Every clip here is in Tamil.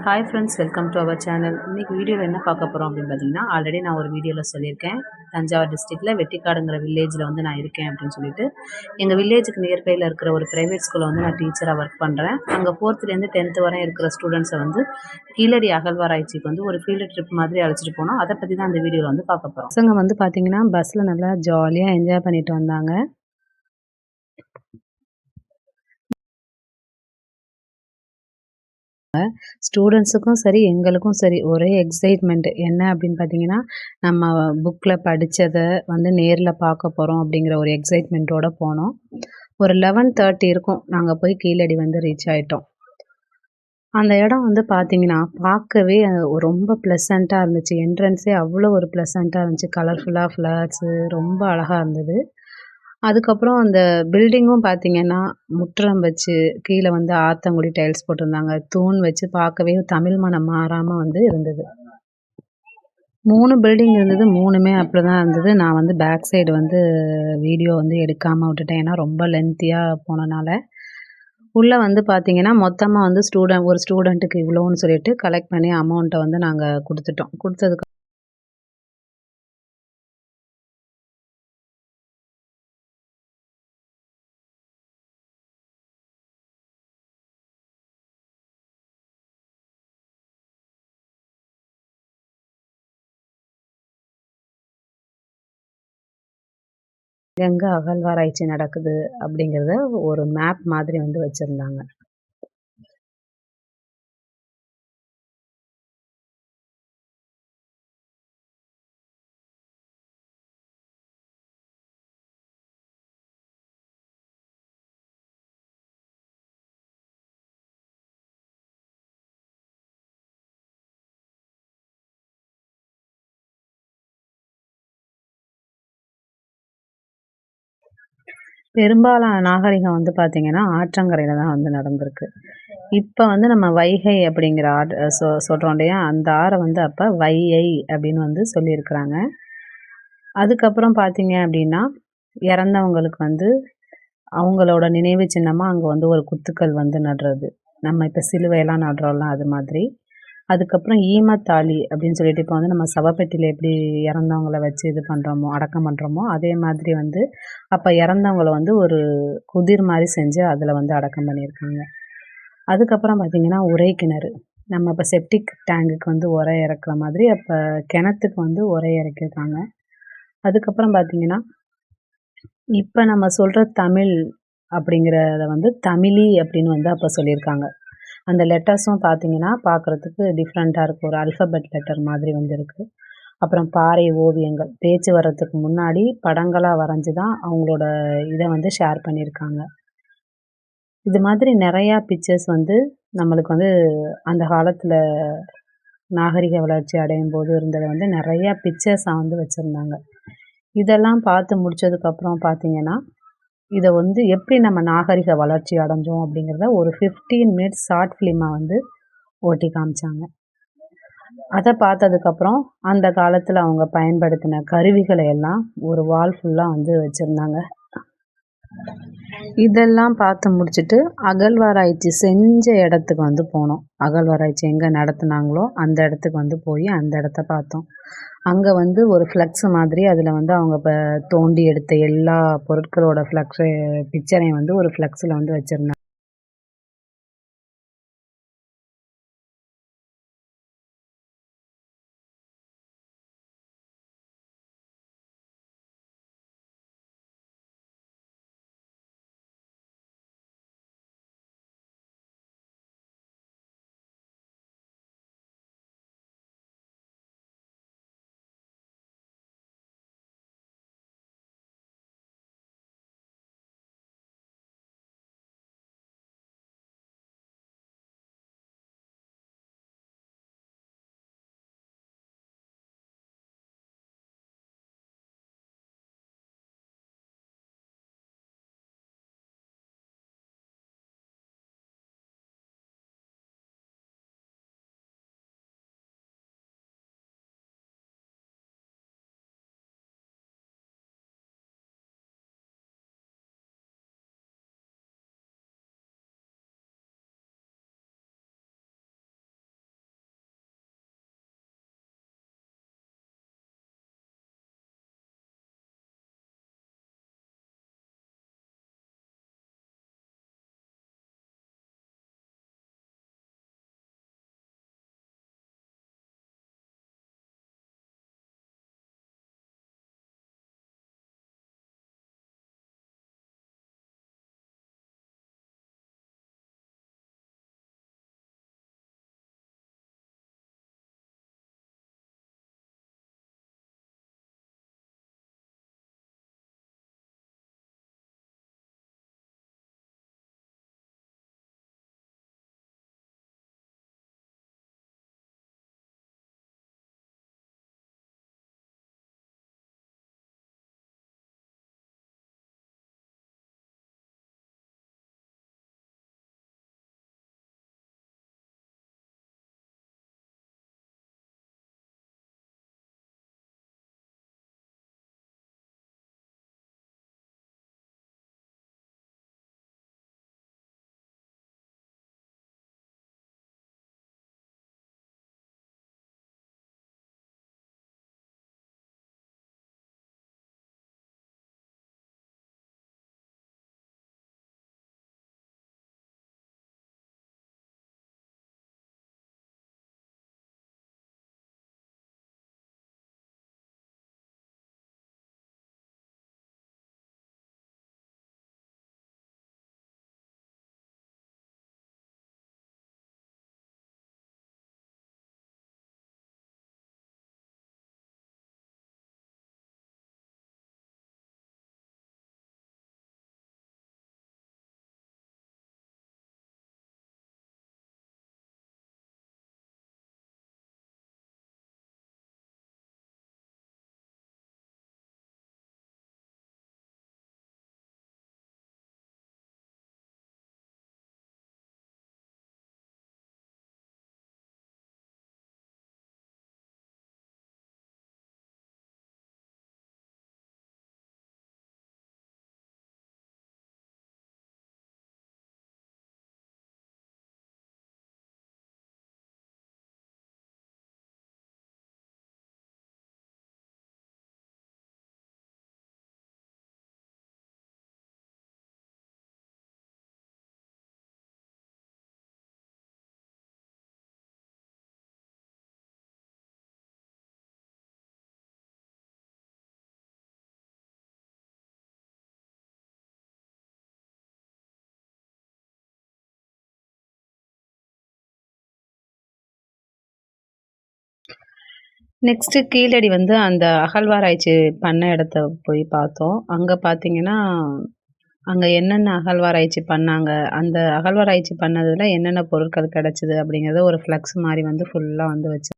Hi friends, welcome to our channel. இன்றைக்கி வீடியோவில் என்ன பார்க்க போகிறோம் அப்படின்னு பார்த்தீங்கன்னா, ஆல்ரெடி நான் ஒரு வீடியோவில் சொல்லியிருக்கேன். தஞ்சாவூர் டிஸ்ட்ரிக்டில் வெட்டிக்காடுங்கிற வில்லேஜில் வந்து நான் இருக்கேன் அப்படின்னு சொல்லிட்டு. எங்கள் வில்லேஜுக்கு நியர்பையில் இருக்கிற ஒரு ப்ரைவேட் ஸ்கூலில் வந்து நான் டீச்சராக ஒர்க் பண்ணுறேன். அங்கே 4th10th வரை இருக்கிற ஸ்டூடெண்ட்ஸை வந்து கீழடி அகழ்வாராய்ச்சிக்கு வந்து ஒரு ஃபீல்டு ட்ரிப் மாதிரி அழைச்சிட்டு போனோம். அதை பற்றி தான் அந்த வீடியோவில் வந்து பார்க்க போகிறோம். பசங்க வந்து பார்த்திங்கன்னா பஸ்ஸில் நல்லா ஜாலியாக என்ஜாய் பண்ணிட்டு வந்தாங்க. ஸ்டூடெண்ட்ஸுக்கும் சரி எங்களுக்கும் சரி ஒரே எக்ஸைட்மெண்ட். என்ன அப்படின்னு பார்த்தீங்கன்னா, நம்ம புக்கில் படித்ததை வந்து நேரில் பார்க்க போகிறோம் அப்படிங்கிற ஒரு எக்ஸைட்மெண்ட்டோடு போனோம். ஒரு 11:30 இருக்கும், நாங்கள் போய் கீழடி வந்து ரீச் ஆகிட்டோம். அந்த இடம் வந்து பார்த்திங்கன்னா பார்க்கவே ரொம்ப ப்ளசண்ட்டாக இருந்துச்சு. என்ட்ரன்ஸே அவ்வளோ ஒரு ப்ளசண்ட்டாக இருந்துச்சு. கலர்ஃபுல்லாக ஃப்ளவர்ஸு ரொம்ப அழகாக இருந்தது. அதுக்கப்புறம் அந்த பில்டிங்கும் பார்த்திங்கன்னா முற்றம் வச்சு கீழே வந்து ஆத்தங்குடி டைல்ஸ் போட்டிருந்தாங்க. தூண் வச்சு பார்க்கவே தமிழ் மனம் மாறாமல் வந்து இருந்தது. 3 பில்டிங் இருந்தது. 3மே அப்படி தான் இருந்தது. நான் வந்து பேக் சைடு வந்து வீடியோ வந்து எடுக்காமல் விட்டுட்டேன். ஏன்னா ரொம்ப லென்த்தியாக போனனால. உள்ளே வந்து பார்த்திங்கன்னா மொத்தமாக வந்து ஒரு ஸ்டூடெண்ட்டுக்கு இவ்வளோன்னு சொல்லிட்டு கலெக்ட் பண்ணி அமௌண்ட்டை வந்து நாங்கள் கொடுத்துட்டோம். கொடுத்ததுக்கு எங்கே அகழ்வாராய்ச்சி நடக்குது அப்படிங்கிறத ஒரு மேப் மாதிரி வந்து வச்சுருந்தாங்க. பெரும்பாலான நாகரிகம் வந்து பார்த்திங்கன்னா ஆற்றங்கரையில் தான் வந்து நடந்திருக்கு. இப்போ வந்து நம்ம வைகை அப்படிங்கிற சொல்கிறோம் இல்லையா, அந்த ஆறை வந்து அப்போ வையை அப்படின்னு வந்து சொல்லியிருக்கிறாங்க. அதுக்கப்புறம் பார்த்திங்க அப்படின்னா இறந்தவங்களுக்கு வந்து அவங்களோட நினைவு சின்னமாக அங்கே வந்து ஒரு குத்துக்கள் வந்து நடுறது. நம்ம இப்போ சிலுவையெல்லாம் நடுறோம்ல அது மாதிரி. அதுக்கப்புறம் ஈமத்தாலி அப்படின்னு சொல்லிட்டு இப்போ வந்து நம்ம சவப்பெட்டியில் எப்படி இறந்தவங்கள வச்சு இது பண்ணுறோமோ அடக்கம் பண்ணுறோமோ அதே மாதிரி வந்து அப்போ இறந்தவங்கள வந்து ஒரு குதிர் மாதிரி செஞ்சு அதில் வந்து அடக்கம் பண்ணியிருக்காங்க. அதுக்கப்புறம் பார்த்திங்கன்னா உரை கிணறு. நம்ம இப்போ செப்டிக் டேங்குக்கு வந்து உரை இறக்குற மாதிரி அப்போ கிணத்துக்கு வந்து உரை இறக்கியிருக்காங்க. அதுக்கப்புறம் பார்த்திங்கன்னா இப்போ நம்ம சொல்கிற தமிழ் அப்படிங்கிறத வந்து தமிழி அப்படின்னு வந்து அப்போ சொல்லியிருக்காங்க. அந்த லெட்டர்ஸும் பார்த்திங்கன்னா பார்க்குறதுக்கு டிஃப்ரெண்ட்டாக இருக்குது. ஒரு அல்ஃபபெட் லெட்டர் மாதிரி வந்து இருக்குது. அப்புறம் பாறை ஓவியங்கள் பேச்சு வர்றதுக்கு முன்னாடி படங்களாக வரைஞ்சி தான் அவங்களோட இதை வந்து ஷேர் பண்ணியிருக்காங்க. இது மாதிரி நிறையா பிக்சர்ஸ் வந்து நம்மளுக்கு வந்து அந்த காலத்தில் நாகரிக வளர்ச்சி அடையும் போது இருந்ததை வந்து நிறையா பிக்சர்ஸாக வந்து வச்சுருந்தாங்க. இதெல்லாம் பார்த்து முடித்ததுக்கப்புறம் பார்த்திங்கன்னா இதை வந்து எப்படி நம்ம நாகரிக வளர்ச்சி அடைஞ்சோம் அப்படிங்கிறத ஒரு 15 மினிட்ஸ் ஷார்ட் ஃபிலிமாக வந்து ஓட்டி காமிச்சாங்க. அதை பார்த்ததுக்கப்புறம் அந்த காலத்தில் அவங்க பயன்படுத்தின கருவிகளை எல்லாம் ஒரு வால் ஃபுல்லாக வந்து வச்சுருந்தாங்க. இதெல்லாம் பார்த்து முடிச்சுட்டு அகழ்வாராய்ச்சி செஞ்ச இடத்துக்கு வந்து போனோம். அகழ்வாராய்ச்சி எங்கே நடத்துனாங்களோ அந்த இடத்துக்கு வந்து போய் அந்த இடத்த பார்த்தோம். அங்கே வந்து ஒரு ஃப்ளக்ஸ் மாதிரி அதில் வந்து அவங்க இப்போ தோண்டி எடுத்த எல்லா பொருட்களோட பிக்சரையும் வந்து ஒரு ஃப்ளக்ஸில் வந்து வச்சுருந்தாங்க. நெக்ஸ்ட்டு கீழடி வந்து அந்த அகழ்வாராய்ச்சி பண்ண இடத்த போய் பார்த்தோம். அங்க பார்த்தீங்கன்னா, அங்க என்னென்ன அகழ்வாராய்ச்சி பண்ணாங்க, அந்த அகழ்வாராய்ச்சி பண்ணதுல என்னென்ன பொருட்கள் கிடைச்சது அப்படிங்கிறத ஒரு ஃப்ளெக்ஸ் மாரி வந்து ஃபுல்லா வந்து வச்சு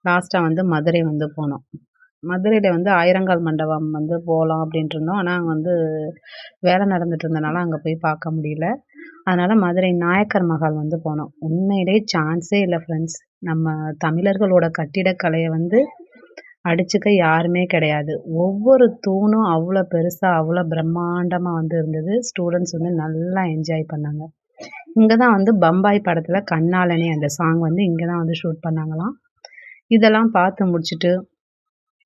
லாஸ்ட்டா வந்து மதுரை வந்து போனோம். மதுரையில வந்து ஆயிரங்கால் மண்டபம் வந்து போலாம் அப்படின்ட்டு இருந்தோம். ஆனா, அங்க வந்து வேலை நடந்துட்டு இருந்தனால அங்க போய் பார்க்க முடியல. அதனால மதுரை நாயக்கர் மஹால் வந்து போனோம். உண்மையிலேயே சான்ஸே இல்ல ஃப்ரெண்ட்ஸ். நம்ம தமிழர்களோட கட்டிடக்கலைய வந்து அடிச்சுக்க யாருமே கிடையாது. ஒவ்வொரு தூணும் அவ்ளோ பெருசா, அவ்ளோ பிரம்மாண்டமா வந்து இருந்தது. ஸ்டூடண்ட்ஸ் வந்து நல்லா என்ஜாய் பண்ணாங்க. இங்க தான் வந்து பம்பாய் படத்துல கண்ணாலனே அந்த சாங் வந்து இங்க தான் வந்து ஷூட் பண்ணாங்களாம். இதெல்லாம் பார்த்து முடிச்சுட்டு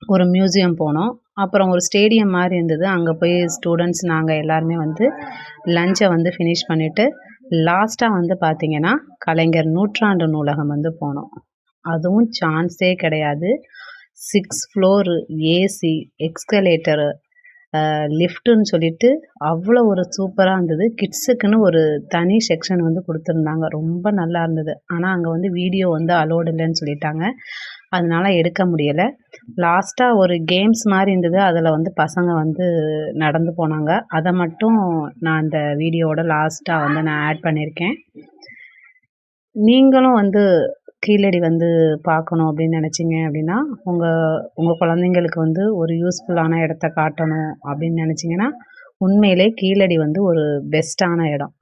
ஒரு மியூசியம் போனோம். அப்புறம் ஒரு ஸ்டேடியம் மாரி இருந்தது. அங்க போய் ஸ்டூடண்ட்ஸ் நாங்க எல்லாருமே வந்து லஞ்ச வந்து ஃபினிஷ் பண்ணிட்டு, லாஸ்ட்டா வந்து பார்த்தீங்கன்னா, கலைஞர் நூற்றாண்டு நூலகம் வந்து போனோம். அதுவும் சான்ஸே கிடையாது. 6 ஃப்ளோரு ஏசி, எக்ஸ்கலேட்டரு, லிஃப்ட்டுன்னு சொல்லிட்டு அவ்வளோ ஒரு சூப்பரா இருந்தது. கிட்ஸுக்குன்னு ஒரு தனி செக்ஷன் வந்து குடுத்துருந்தாங்க. ரொம்ப நல்லா இருந்தது. ஆனா, அங்க வந்து வீடியோ வந்து அலோவ்டு இல்லன்னு சொல்லிட்டாங்க. அதனால எடுக்க முடியல. லாஸ்ட்டா ஒரு கேம்ஸ் மாரி இருந்தது. அதுல வந்து பசங்க வந்து நடந்து போனாங்க. அத மட்டும் நான் அந்த வீடியோவோட லாஸ்ட்டா வந்து நான் ஆட் பண்ணியிருக்கேன். நீங்களும் வந்து கீழடி வந்து பார்க்கணும் அப்படின்னு நினச்சிங்க அப்படின்னா, உங்க உங்க குழந்தைங்களுக்கு வந்து ஒரு யூஸ்ஃபுல்லான இடத்த காட்டணும் அப்படின்னு நினச்சிங்கன்னா, உண்மையிலே கீழடி வந்து ஒரு பெஸ்ட்டான இடம்.